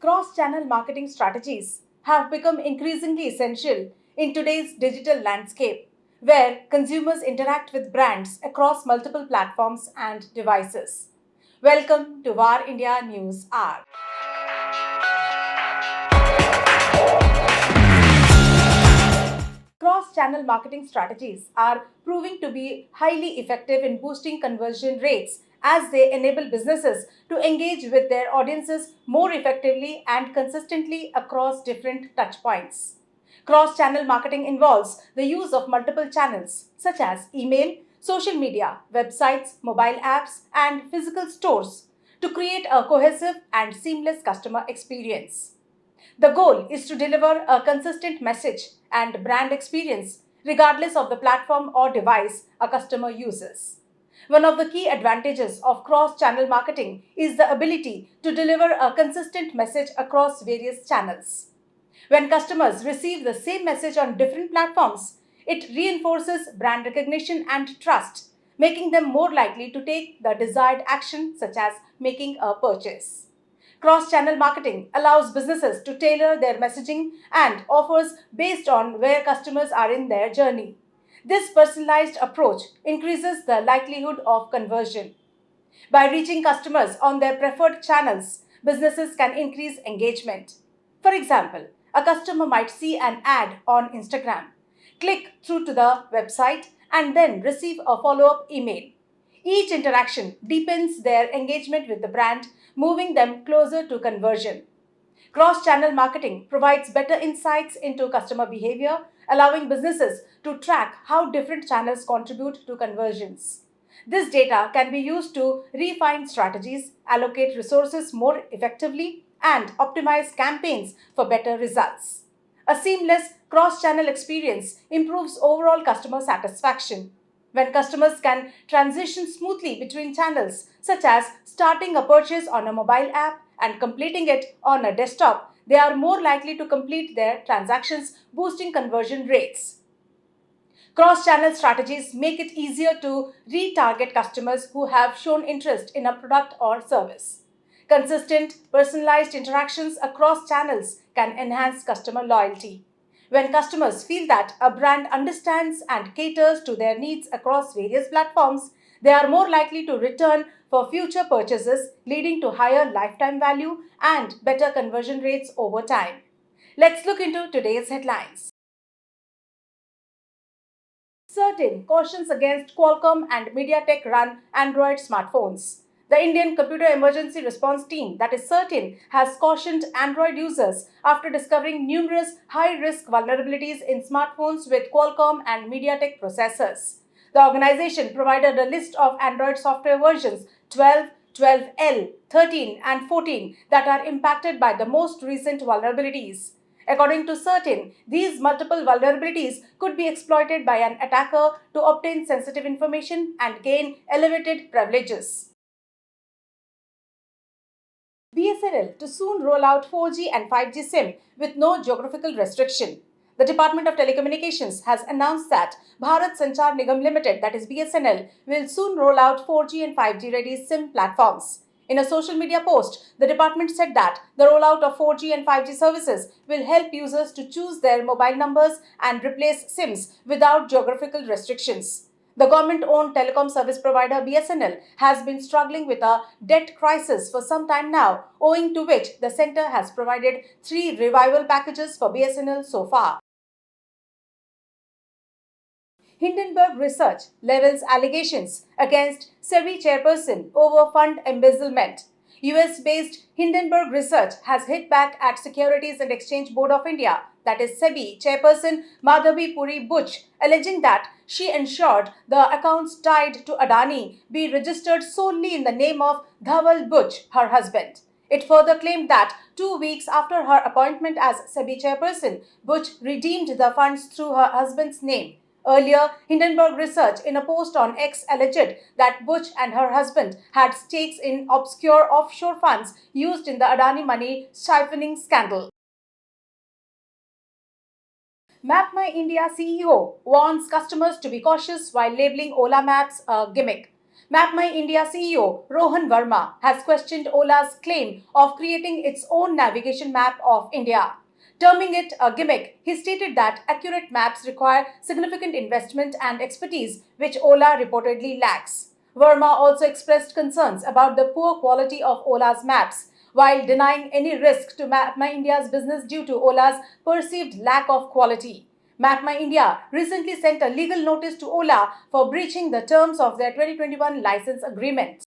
Cross-channel marketing strategies have become increasingly essential in today's digital landscape, where consumers interact with brands across multiple platforms and devices. Welcome to VAR India News Hour. Cross-channel marketing strategies are proving to be highly effective in boosting conversion rates as they enable businesses to engage with their audiences more effectively and consistently across different touchpoints. Cross-channel marketing involves the use of multiple channels such as email, social media, websites, mobile apps, and physical stores to create a cohesive and seamless customer experience. The goal is to deliver a consistent message and brand experience regardless of the platform or device a customer uses. One of the key advantages of cross channel marketing is the ability to deliver a consistent message across various channels. When customers receive the same message on different platforms, it reinforces brand recognition and trust, making them more likely to take the desired action, such as making a purchase. Cross channel marketing allows businesses to tailor their messaging and offers based on where customers are in their journey. This personalized approach increases the likelihood of conversion. By reaching customers on their preferred channels, businesses can increase engagement. For example, a customer might see an ad on Instagram, click through to the website, and then receive a follow up email. Each interaction deepens their engagement with the brand, moving them closer to conversion. Cross channel marketing provides better insights into customer behavior, allowing businesses to track how different channels contribute to conversions. This data can be used to refine strategies, allocate resources more effectively, and optimize campaigns for better results. A seamless cross channel experience improves overall customer satisfaction. When customers can transition smoothly between channels, such as starting a purchase on a mobile app and completing it on a desktop, they are more likely to complete their transactions, boosting conversion rates. Cross channel strategies make it easier to retarget customers who have shown interest in a product or service. Consistent, personalized interactions across channels can enhance customer loyalty. When customers feel that a brand understands and caters to their needs across various platforms, they are more likely to return for future purchases, leading to higher lifetime value and better conversion rates over time. Let's look into today's headlines. Certain cautions against Qualcomm and MediaTek run Android smartphones. The Indian Computer Emergency Response Team, that is CERTIN, has cautioned Android users after discovering numerous high-risk vulnerabilities in smartphones with Qualcomm and MediaTek processors. The organization provided a list of Android software versions 12, 12L, 13, and 14 that are impacted by the most recent vulnerabilities. According to CERTIN, these multiple vulnerabilities could be exploited by an attacker to obtain sensitive information and gain elevated privileges. BSNL to soon roll out 4G and 5G SIM with no geographical restriction. The Department of Telecommunications has announced that Bharat Sanchar Nigam Limited, that is BSNL, will soon roll out 4G and 5G ready SIM platforms. In a social media post, the department said that the rollout of 4G and 5G services will help users to choose their mobile numbers and replace SIMs without geographical restrictions. The government-owned telecom service provider BSNL has been struggling with a debt crisis for some time now, owing to which the centre has provided 3 revival packages for BSNL so far. Hindenburg Research levels allegations against SEBI chairperson over fund embezzlement. US-based Hindenburg Research has hit back at Securities and Exchange Board of India, that is SEBI chairperson Madhabi Puri Buch, alleging that she ensured the accounts tied to Adani be registered solely in the name of Dhaval Buch, her husband. It further claimed that 2 weeks after her appointment as SEBI chairperson, Buch redeemed the funds through her husband's name. Earlier, Hindenburg Research, in a post on X, alleged that Buch and her husband had stakes in obscure offshore funds used in the Adani money siphoning scandal. MapMyIndia CEO warns customers to be cautious while labeling Ola Maps a gimmick. MapMyIndia CEO Rohan Verma has questioned Ola's claim of creating its own navigation map of India. Terming it a gimmick, he stated that accurate maps require significant investment and expertise, which Ola reportedly lacks. Verma also expressed concerns about the poor quality of Ola's maps, while denying any risk to MapMyIndia's business due to Ola's perceived lack of quality. MapMyIndia recently sent a legal notice to Ola for breaching the terms of their 2021 license agreement.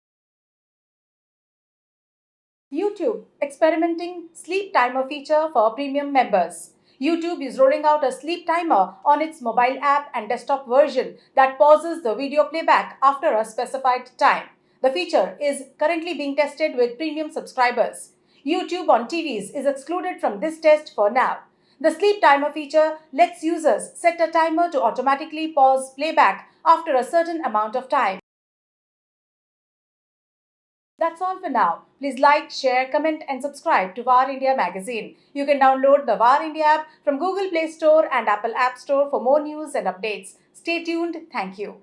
YouTube experimenting sleep timer feature for premium members. YouTube is rolling out a sleep timer on its mobile app and desktop version that pauses the video playback after a specified time. The feature is currently being tested with premium subscribers. YouTube on TVs is excluded from this test for now. The sleep timer feature lets users set a timer to automatically pause playback after a certain amount of time. That's all for now. Please like, share, comment, and subscribe to VAR India magazine. You can download the VAR India app from Google Play Store and Apple App Store for more news and updates. Stay tuned. Thank you.